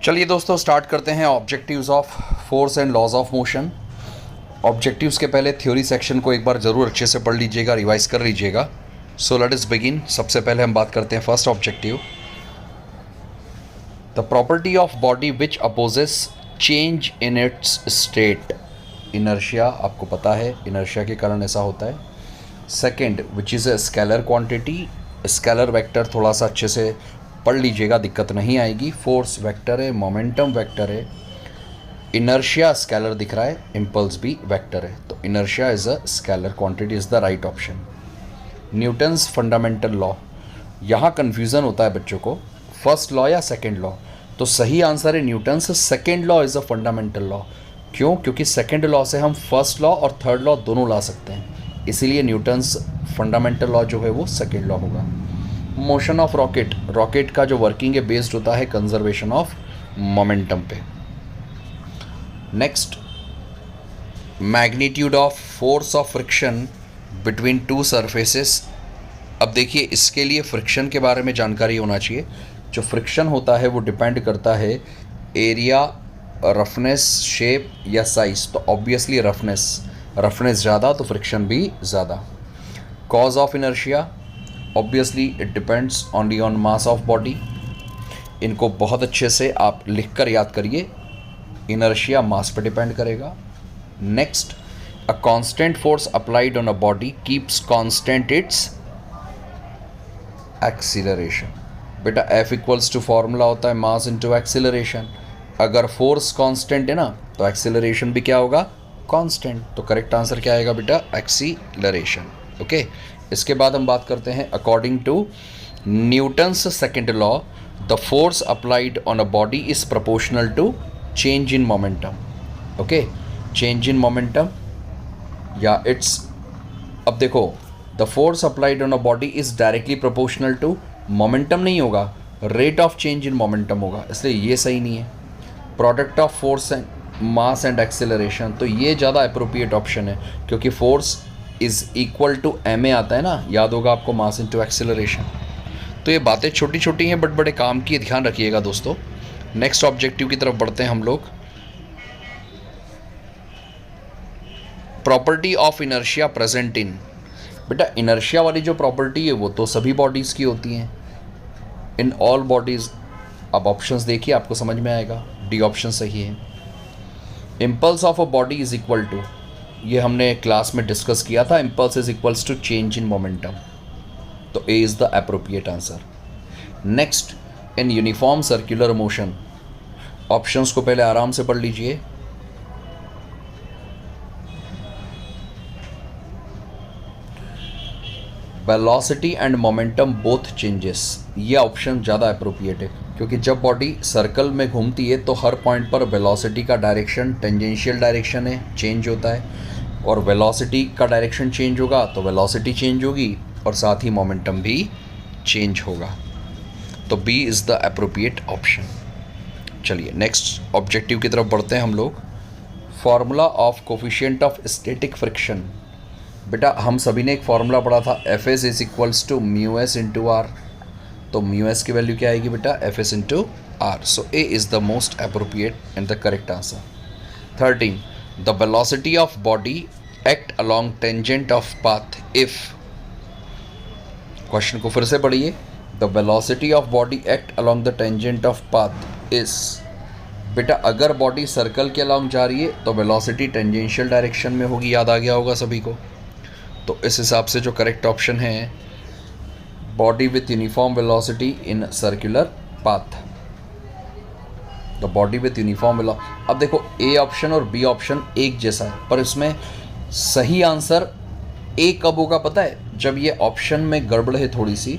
चलिए दोस्तों स्टार्ट करते हैं objectives of force and laws of motion. Objectives के पहले थ्योरी सेक्शन को एक बार ज़रूर अच्छे से पढ़ लीजिएगा, रिवाइज कर लीजिएगा। So let us begin. सबसे पहले हम बात करते हैं first objective, the property of body which opposes change in its state. Inertia, आपको पता है इनर्शिया के कारण ऐसा होता है। Second, which is a scalar quantity, scalar vector थोड़ा सा अच्छे से पढ़ लीजिएगा, दिक्कत नहीं आएगी। फोर्स वेक्टर है, मोमेंटम वेक्टर है, इनर्शिया स्केलर दिख रहा है, इम्पल्स भी वेक्टर है, तो inertia is a scalar quantity is the right option. Newton's fundamental law, यहाँ कन्फ्यूज़न होता है बच्चों को, फर्स्ट लॉ या सेकेंड लॉ, तो सही आंसर है Newton's second law is a fundamental law. क्यों? क्योंकि सेकेंड लॉ से हम फर्स्ट लॉ और थर्ड लॉ दोनों ला सकते हैं, इसीलिए न्यूटन्स फंडामेंटल लॉ जो है वो सेकेंड लॉ होगा। मोशन ऑफ रॉकेट, रॉकेट का जो वर्किंग है बेस्ड होता है कंजर्वेशन ऑफ मोमेंटम पे। Next, magnitude of force of friction between two surfaces. अब देखिए इसके लिए फ्रिक्शन के बारे में जानकारी होना चाहिए। जो फ्रिक्शन होता है वो डिपेंड करता है एरिया, रफनेस, शेप या साइज, तो ऑब्वियसली रफनेस ज़्यादा तो फ्रिक्शन भी ज़्यादा। Cause of inertia, obviously it depends only on mass of body. इनको बहुत अच्छे से आप लिख कर याद करिए, इनर्शिया मास पे डिपेंड करेगा। Next, a constant force applied on a body keeps constant it's acceleration. बेटा F इक्वल्स टू फॉर्मूला होता है मास इंटू एक्सीलरेशन। अगर फोर्स कांस्टेंट है ना तो एक्सीलरेशन भी क्या होगा? कांस्टेंट। तो करेक्ट आंसर क्या आएगा बेटा? एक्सीलरेशन। ओके, इसके बाद हम बात करते हैं according to Newton's second law the force applied on a body is proportional to change in momentum. Okay, change in momentum या इट्स, अब देखो the force applied on a body is directly proportional to momentum नहीं होगा, rate of change in momentum होगा, इसलिए ये सही नहीं है। Product of force and mass and acceleration, तो ये ज़्यादा अप्रोप्रिएट ऑप्शन है क्योंकि force is equal to ma आता है ना, याद होगा आपको, मास इंटू एक्सेलरेशन। तो ये बातें छोटी छोटी हैं बट बड़े काम की, ध्यान रखिएगा दोस्तों। नेक्स्ट ऑब्जेक्टिव की तरफ बढ़ते हैं हम लोग। Property of inertia present in, बेटा इनर्शिया वाली जो प्रॉपर्टी है वो तो सभी बॉडीज़ की होती हैं, इन ऑल बॉडीज़। अब ऑप्शंस देखिए आपको समझ में आएगा, डी ऑप्शन सही है। Impulse of a body is equal to, ये हमने क्लास में डिस्कस किया था, impulse is equals to change in momentum, तो A is the appropriate answer. Next, in uniform circular motion, options को पहले आराम से पढ़ लीजिए। Velocity and momentum both changes, ये ऑप्शन ज़्यादा अप्रोप्रिएट है क्योंकि जब बॉडी सर्कल में घूमती है तो हर पॉइंट पर वेलोसिटी का डायरेक्शन टेंजेंशियल डायरेक्शन है, चेंज होता है, और वेलोसिटी का डायरेक्शन चेंज होगा तो वेलोसिटी चेंज होगी और साथ ही मोमेंटम भी चेंज होगा, तो b is the appropriate option. चलिए नेक्स्ट ऑब्जेक्टिव की तरफ बढ़ते हैं हम लोग। Formula of coefficient of static friction, बेटा हम सभी ने एक फार्मूला पढ़ा था, f s is equals to mu s into r, तो म्यू एस की वैल्यू क्या आएगी बेटा? F s into r, so a is the most appropriate and the correct answer. 13, the velocity of body act along tangent of path if, question को फिर से पढ़िए, the velocity of body act along the tangent of path is, बेटा अगर body circle के along जा रही है तो वेलोसिटी टेंजेंशियल डायरेक्शन में होगी, याद आ गया होगा सभी को। तो इस हिसाब से जो करेक्ट ऑप्शन है, body with uniform velocity in circular path, the body with uniform velocity. अब देखो ए ऑप्शन और बी ऑप्शन एक जैसा है, पर इसमें सही आंसर ए कब होगा पता है? जब ये ऑप्शन में गड़बड़ है थोड़ी सी,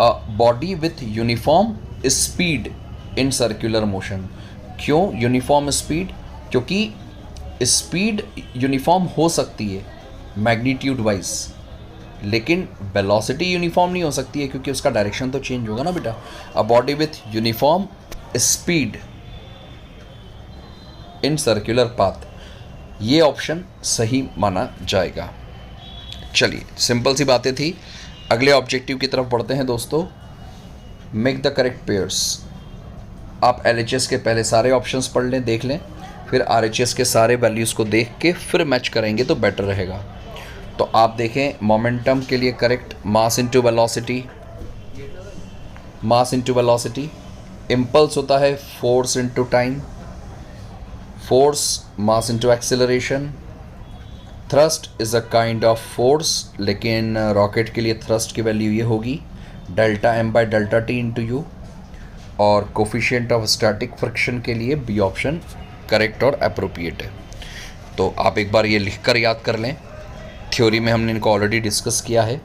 body with uniform speed in circular motion. क्यों यूनिफॉर्म स्पीड? क्योंकि स्पीड यूनिफॉर्म हो सकती है मैग्नीट्यूड वाइज, लेकिन वेलोसिटी यूनिफॉर्म नहीं हो सकती है क्योंकि उसका डायरेक्शन तो चेंज होगा ना बेटा। A body with uniform speed in circular path, ये ऑप्शन सही माना जाएगा। चलिए सिंपल सी बातें थी, अगले ऑब्जेक्टिव की तरफ बढ़ते हैं दोस्तों। मेक द करेक्ट पेयर्स, आप LHS के पहले सारे ऑप्शंस पढ़ लें, देख लें, फिर RHS के सारे वैल्यूज़ को देख के फिर मैच करेंगे तो बेटर रहेगा। तो आप देखें मोमेंटम के लिए करेक्ट मास into velocity, mass into velocity. Impulse होता है force into time, force mass into acceleration. Thrust is a kind of force, लेकिन रॉकेट के लिए थ्रस्ट की वैल्यू ये होगी delta m by delta T into you. और कोफिशिएंट ऑफ स्टैटिक फ्रिक्शन के लिए बी ऑप्शन करेक्ट और अप्रोप्रिएट है। तो आप एक बार ये लिख कर याद कर लें, थ्योरी में हमने इनको ऑलरेडी डिस्कस किया है।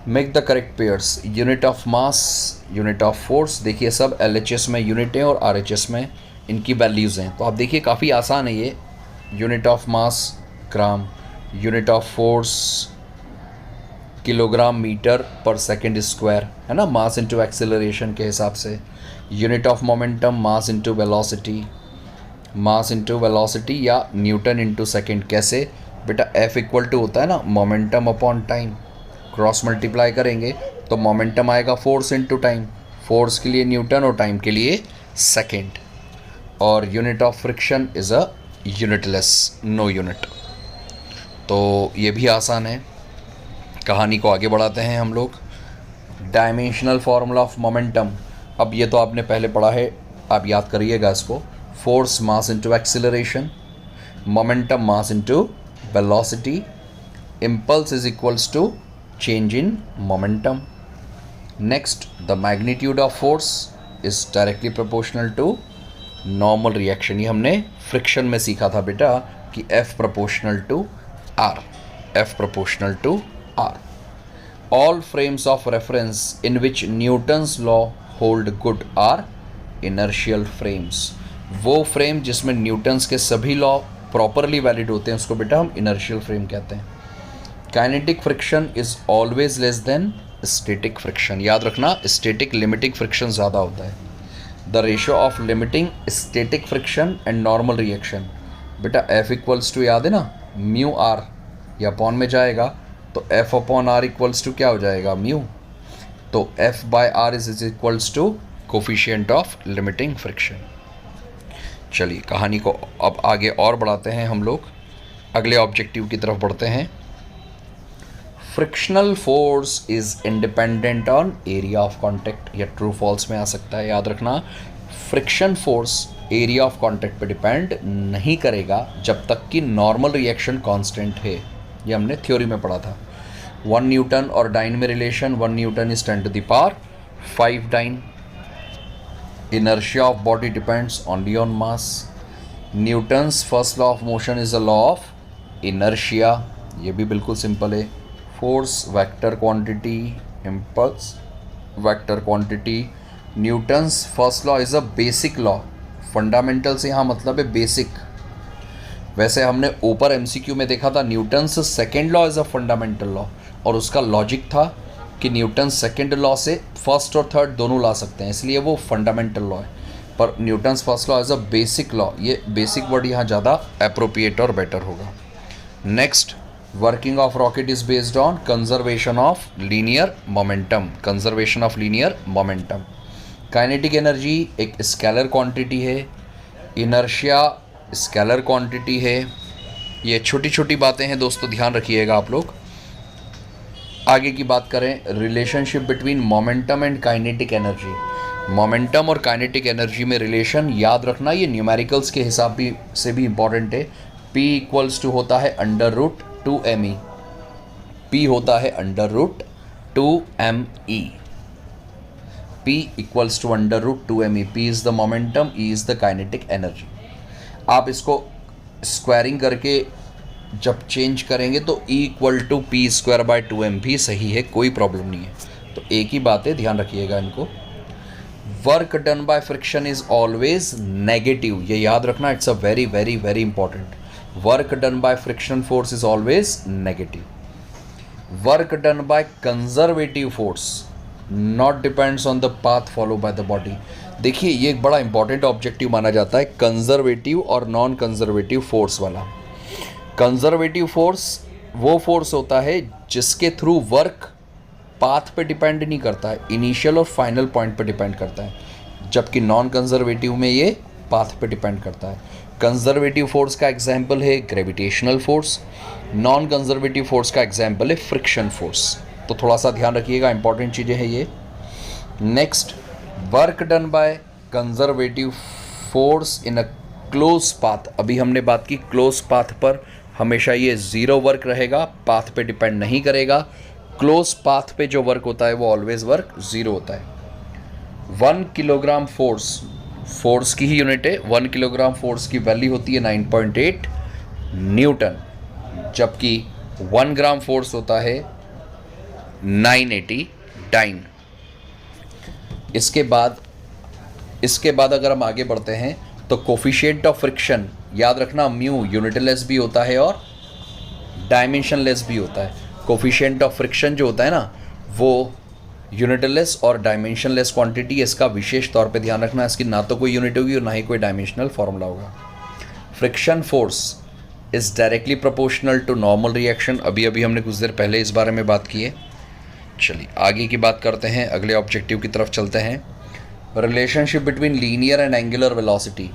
Make the correct pairs, unit of mass, unit of force. देखिए सब LHS में यूनिट हैं और RHS में इनकी वैल्यूज़ हैं। तो आप देखिए काफ़ी आसान है ये। Unit of mass gram, unit of force kilogram metre per second square, है ना, मास इनटू एक्सेलरेशन के हिसाब से। Unit of momentum mass into velocity, mass into velocity या न्यूटन इनटू सेकंड। कैसे बेटा, F इक्वल टू होता है ना momentum upon time, cross multiply करेंगे तो मोमेंटम आएगा फोर्स इनटू टाइम, फोर्स के लिए न्यूटन और टाइम के लिए सेकंड। और unit of friction is a unitless, no unit. तो ये भी आसान है। कहानी को आगे बढ़ाते हैं हम लोग। डायमेंशनल फार्मूला ऑफ मोमेंटम, अब ये तो आपने पहले पढ़ा है, आप याद करिएगा इसको। Force mass into acceleration, momentum mass into velocity, impulse is equals to change in momentum. Next, the magnitude of force is directly proportional to normal reaction. ये हमने फ्रिक्शन में सीखा था बेटा कि F proportional to R, F proportional to R. All frames of reference in which Newton's law hold good are inertial frames. वो frame जिसमें Newton's के सभी लॉ प्रॉपरली वैलिड होते हैं उसको बेटा हम इनर्शियल फ्रेम कहते हैं। Kinetic friction is always less than static friction. याद रखना, स्टैटिक लिमिटिंग फ्रिक्शन ज़्यादा होता है। The ratio of limiting static friction and normal reaction, बेटा F इक्वल्स टू, याद है ना, म्यू आर, या अपॉन में जाएगा तो F upon R equals to क्या हो जाएगा, म्यू। तो F by R is equals to coefficient of limiting friction. चलिए कहानी को अब आगे और बढ़ाते हैं हम लोग, अगले ऑब्जेक्टिव की तरफ बढ़ते हैं। Frictional force is independent on area of contact, या ट्रू फॉल्स में आ सकता है। याद रखना, friction force area of contact पे डिपेंड नहीं करेगा जब तक कि नॉर्मल रिएक्शन कांस्टेंट है। ये हमने थ्योरी में पढ़ा था। 1 न्यूटन और डाइन में relation, 1 newton is 10 to the power 5 dyne. Inertia of body depends only on mass. Newton's first law of motion is a law of inertia, ये भी बिल्कुल सिंपल है। Force vector quantity, impulse vector quantity. Newton's first law is a basic law, fundamental से यहाँ मतलब है basic. वैसे हमने ऊपर MCQ में देखा था Newton's second law is a fundamental law, और उसका लॉजिक था कि न्यूटन सेकेंड लॉ से फर्स्ट और थर्ड दोनों ला सकते हैं, इसलिए वो फंडामेंटल लॉ है। पर Newton's first law is a basic law, ये बेसिक वर्ड यहाँ ज़्यादा अप्रोप्रिएट और बेटर होगा। Next, working of rocket is based on conservation of linear momentum, conservation of linear momentum. Kinetic energy एक स्केलर क्वांटिटी है, inertia scalar quantity है। ये छोटी छोटी बातें हैं दोस्तों, ध्यान रखिएगा आप लोग। आगे की बात करें, relationship between momentum and kinetic energy. Momentum और काइनेटिक एनर्जी में रिलेशन याद रखना, ये न्यूमेरिकल्स के हिसाब भी से भी इम्पॉर्टेंट है। P इक्वल्स टू होता है √2me, P होता है √2me, P equals to √2me। P is the momentum, E is the kinetic energy. आप इसको स्क्वायरिंग करके जब चेंज करेंगे तो E इक्वल टू P²/2m भी सही है, कोई प्रॉब्लम नहीं है। तो एक ही बात है, ध्यान रखिएगा इनको। Work done by friction is always negative, ये याद रखना, it's a very very very important. Work done by friction force is always negative. Work done by conservative force not depends on the path follow by the body. देखिए ये एक बड़ा important objective माना जाता है, कंजर्वेटिव और non conservative force वाला। Conservative force वो फोर्स होता है जिसके थ्रू वर्क पाथ पे डिपेंड नहीं करता है, इनिशियल और फाइनल पॉइंट पे डिपेंड करता है। जबकि नॉन कंजर्वेटिव में ये पाथ पे डिपेंड करता है। कंजर्वेटिव फोर्स का एग्जाम्पल है gravitational force, non conservative force का एग्जाम्पल है फ्रिक्शन फोर्स। तो थोड़ा सा ध्यान रखिएगा, इंपॉर्टेंट चीज़ें हैं ये। Next, work done by conservative force in a close path. अभी हमने बात की क्लोज पाथ पर हमेशा ये ज़ीरो वर्क रहेगा, पाथ पे डिपेंड नहीं करेगा। क्लोज पाथ पे जो वर्क होता है वो ऑलवेज वर्क ज़ीरो होता है। 1 किलोग्राम फोर्स की ही यूनिट है। 1 किलोग्राम फोर्स की वैल्यू होती है 9.8 न्यूटन, जबकि 1 ग्राम फोर्स होता है 989। इसके बाद अगर हम आगे बढ़ते हैं तो कोफिशिएंट ऑफ फ्रिक्शन याद रखना, म्यू यूनिटलेस भी होता है और डायमेंशनलेस भी होता है। कोफिशिएंट ऑफ फ्रिक्शन जो होता है ना, वो यूनिटलेस और डायमेंशनलेस क्वांटिटी, इसका विशेष तौर पे ध्यान रखना। इसकी ना तो कोई यूनिट होगी और ना ही कोई डायमेंशनल फॉर्मूला होगा। Friction force is directly proportional to normal reaction. अभी हमने कुछ देर पहले इस बारे में बात की है। चलिए आगे की बात करते हैं, अगले ऑब्जेक्टिव की तरफ चलते हैं। Relationship between linear and angular velocity,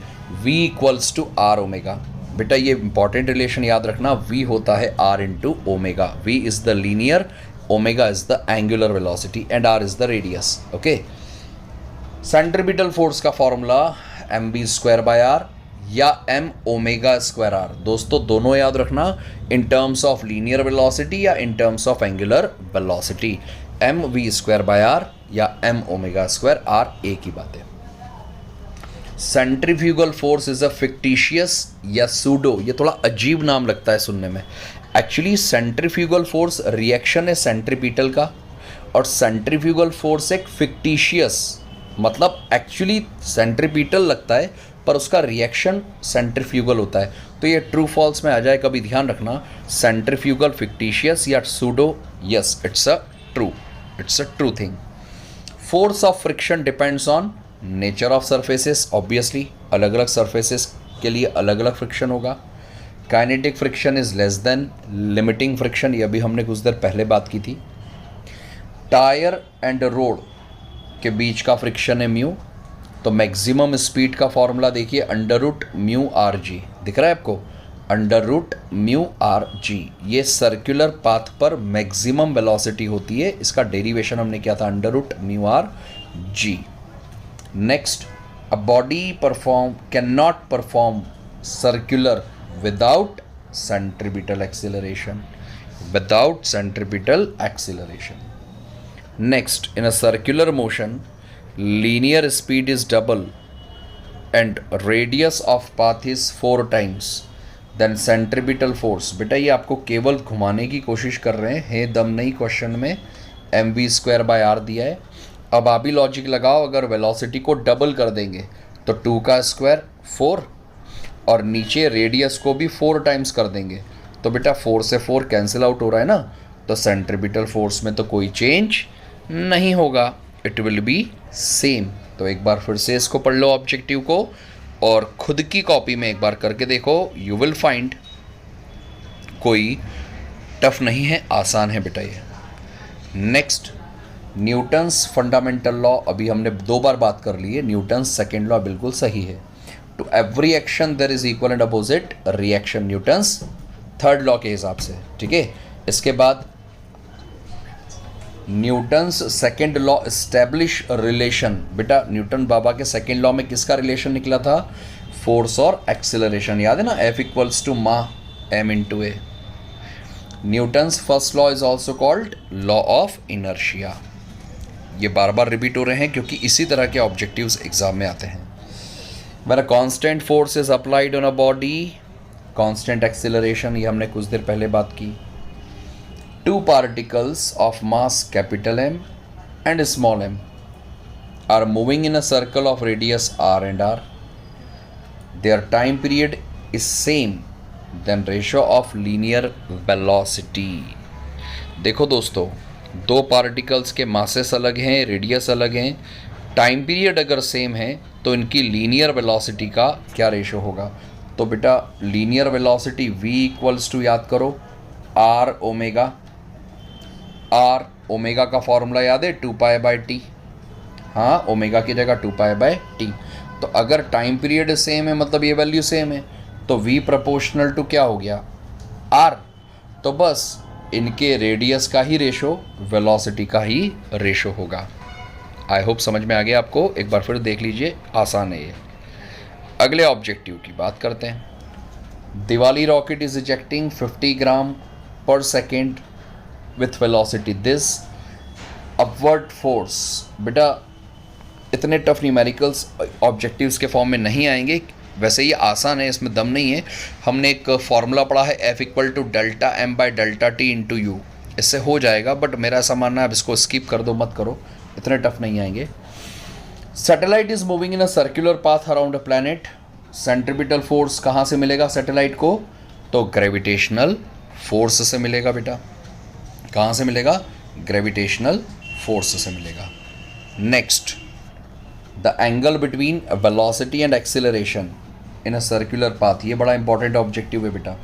v equals to R omega. बेटा ये इंपॉर्टेंट रिलेशन याद रखना, v होता है r into omega. v is the linear, omega is the angular velocity and r is the radius. Okay, centripetal force का formula mv square by R या m omega square R. दोस्तों दोनों याद रखना, in terms of linear velocity या in terms of angular velocity. mv square by R या m omega square R एक ही बात है। Centrifugal force is a fictitious या सूडो, ये थोड़ा अजीब नाम लगता है सुनने में। एक्चुअली सेंट्रीफ्यूगल फोर्स रिएक्शन है सेंट्रीपिटल का, और सेंट्रीफ्यूगल फोर्स एक फिक्टिशियस, मतलब एक्चुअली सेंट्रीपिटल लगता है पर उसका रिएक्शन सेंट्रीफ्यूगल होता है। तो ये ट्रू फॉल्स में आ जाए, कभी ध्यान रखना। सेंट्रीफ्यूगल फिक्टिशियस या pseudo, yes it's a true thing. Force of friction depends on nature of surfaces, obviously अलग अलग सर्फेसेस के लिए अलग अलग फ्रिक्शन होगा। Kinetic friction is less than limiting friction, ये अभी हमने कुछ देर पहले बात की थी। टायर एंड रोड के बीच का फ्रिक्शन है म्यू। तो मैक्सिमम स्पीड का फॉर्मूला देखिए, under root mu R G, दिख रहा है आपको, under root mu R G. ये सर्कुलर पाथ पर मैक्सिमम वेलोसिटी होती है, इसका डेरिवेशन हमने किया था under root mu R G. Next, a body can not perform circular without centripetal acceleration, Next, in a circular motion, linear speed is double and radius of path is 4 times then centripetal force। बेटा ये आपको केवल घुमाने की कोशिश कर रहे हैं, दम नहीं क्वेश्चन में। mv स्क्वायर बाय आर दिया है। अब आप भी लॉजिक लगाओ, अगर वेलोसिटी को डबल कर देंगे तो 2 का स्क्वायर 4 और नीचे रेडियस को भी 4 टाइम्स कर देंगे तो बेटा 4 से 4 कैंसिल आउट हो रहा है ना, तो सेंट्रीपिटल फोर्स में तो कोई चेंज नहीं होगा, इट विल बी सेम। तो एक बार फिर से इसको पढ़ लो ऑब्जेक्टिव को और खुद की कॉपी में एक बार करके देखो, यू विल फाइंड कोई टफ नहीं है, आसान है बेटा ये। नेक्स्ट, न्यूटन्स फंडामेंटल लॉ, अभी हमने 2 बार बात कर ली है। न्यूटन्स सेकेंड लॉ बिल्कुल सही है, to every action there is equal and opposite reaction, Newton's third law के हिसाब से, ठीक है। इसके बाद Newton's second law establish relation. बेटा न्यूटन बाबा के सेकेंड लॉ में किसका रिलेशन निकला था? फोर्स और एक्सिलरेशन, याद है ना, F इक्वल्स टू मा m into A. Newton's first law is also called law of inertia. ये बार बार रिपीट हो रहे हैं क्योंकि इसी तरह के ऑब्जेक्टिव्स एग्जाम में आते हैं। मेरा constant force is applied on a body, constant acceleration, ये हमने कुछ देर पहले बात की। 2 particles of mass capital M and small m are moving in a circle of radius r and r. Their time period is same than ratio of linear velocity. देखो दोस्तों, 2 particles के masses अलग हैं, रेडियस अलग हैं, time period अगर same है तो इनकी लीनियर वेलोसिटी का क्या रेशो होगा? तो बेटा linear velocity v equals to, याद करो, r ओमेगा। r ओमेगा का फॉर्मूला याद है 2 पाई बाई टी, हाँ, ओमेगा की जगह 2π/t। तो अगर टाइम पीरियड सेम है मतलब ये वैल्यू सेम है, तो v प्रोपोर्शनल टू क्या हो गया, r। तो बस इनके रेडियस का ही रेशो वेलोसिटी का ही रेशो होगा। आई होप समझ में आ गया आपको, एक बार फिर देख लीजिए, आसान है ये। अगले ऑब्जेक्टिव की बात करते हैं। दिवाली रॉकेट इज इजेक्टिंग 50 ग्राम पर second with velocity this upward force. बेटा इतने टफ न्यूमेरिकल्स ऑब्जेक्टिव्स के फॉर्म में नहीं आएंगे, वैसे ये आसान है, इसमें दम नहीं है। हमने एक फॉर्मूला पढ़ा है F=Δm/Δt/u, इससे हो जाएगा, बट मेरा ऐसा मानना है अब इसको स्किप कर दो, मत करो, इतने टफ नहीं आएंगे। Satellite is moving in a circular path around a planet. Centripetal force कहाँ से मिलेगा सैटेलाइट को, तो ग्रेविटेशनल फोर्स से मिलेगा बेटा। कहाँ से मिलेगा, ग्रेविटेशनल फोर्स से मिलेगा। Next, the angle between velocity and acceleration in a circular path. ये बड़ा इंपॉर्टेंट ऑब्जेक्टिव है बेटा।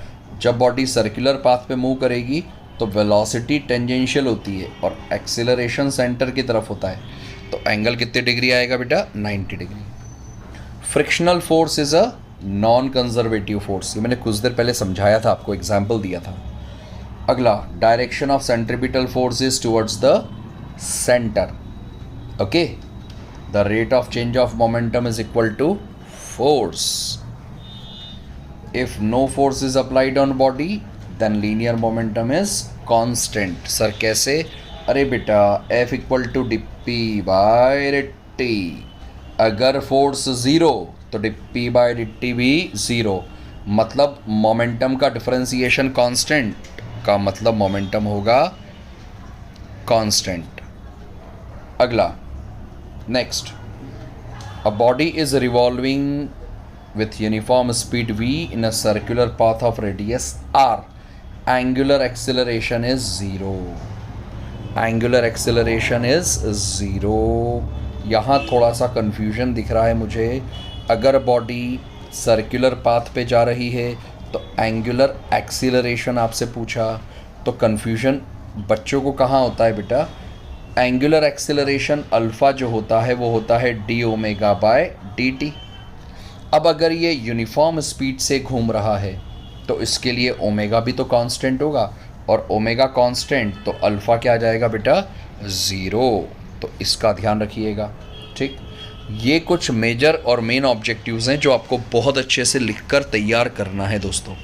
जब बॉडी सर्कुलर पाथ पे मूव करेगी तो वेलोसिटी टेंजेंशियल होती है और एक्सिलरेशन सेंटर की तरफ होता है, तो एंगल कितने डिग्री आएगा बेटा, 90 degree. Frictional force is a non conservative force, ये मैंने कुछ देर पहले समझाया था आपको, एग्जाम्पल दिया था। अगला, direction of centripetal force is towards the centre. Okay, the rate of change of momentum is equal to force. If no force is applied on body then linear momentum is constant. Sir कैसे, अरे बेटा F=dp/dt। अगर force zero तो dp/dt भी zero, मतलब momentum का differentiation constant का मतलब मोमेंटम होगा कांस्टेंट। अगला, next, a body is revolving with uniform speed v in a circular path of radius r. Angular acceleration is 0. Angular acceleration is 0. यहाँ थोड़ा सा confusion दिख रहा है मुझे। अगर बॉडी सर्कुलर पाथ पे जा रही है तो एंगुलर एक्सीलरेशन आपसे पूछा, तो कन्फ्यूजन बच्चों को कहाँ होता है बेटा, एंगुलर एक्सीलरेशन अल्फ़ा जो होता है वो होता है d/dt। अब अगर ये यूनिफॉर्म स्पीड से घूम रहा है तो इसके लिए ओमेगा भी तो कांस्टेंट होगा, और ओमेगा कांस्टेंट तो अल्फ़ा क्या आ जाएगा बेटा, 0। तो इसका ध्यान रखिएगा, ठीक। ये कुछ मेजर और मेन ऑब्जेक्टिव्स हैं जो आपको बहुत अच्छे से लिखकर तैयार करना है दोस्तों।